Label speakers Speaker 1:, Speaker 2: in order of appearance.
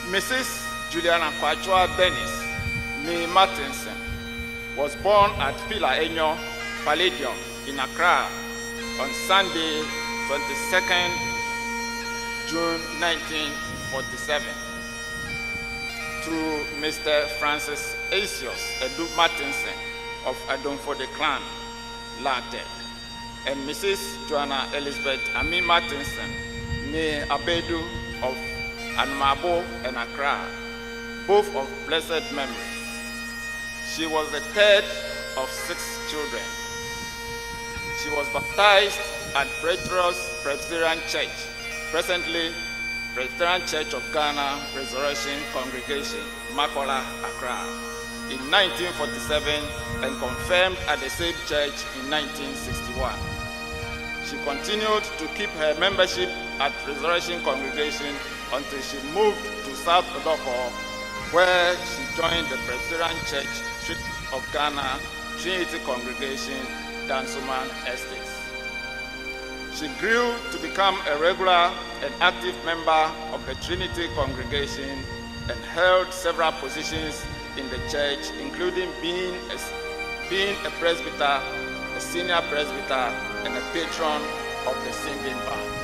Speaker 1: Mrs. Juliana Kwachua Dennis Nee Martinson was born at Pila Enyo Palladium in Accra on Sunday, 22nd June 1947. To Mr. Francis Asius Edu Martinson of Adonfo de Clan, Latek, and Mrs. Joanna Elizabeth Ami Martinson Nee Abedu of Anmabo and Accra, both of blessed memory. She was the third of 6 children. She was baptized at Praetorius Presbyterian Church, presently Presbyterian Church of Ghana Resurrection Congregation, Makola, Accra, in 1947 and confirmed at the same church in 1961. She continued to keep her membership at Resurrection Congregation until she moved to South Odoko, where she joined the Presbyterian Church of Ghana Trinity Congregation, Dansoman Estates. She grew to become a regular and active member of the Trinity Congregation and held several positions in the church, including being a presbyter, a senior presbyter, and a patron of the singing band.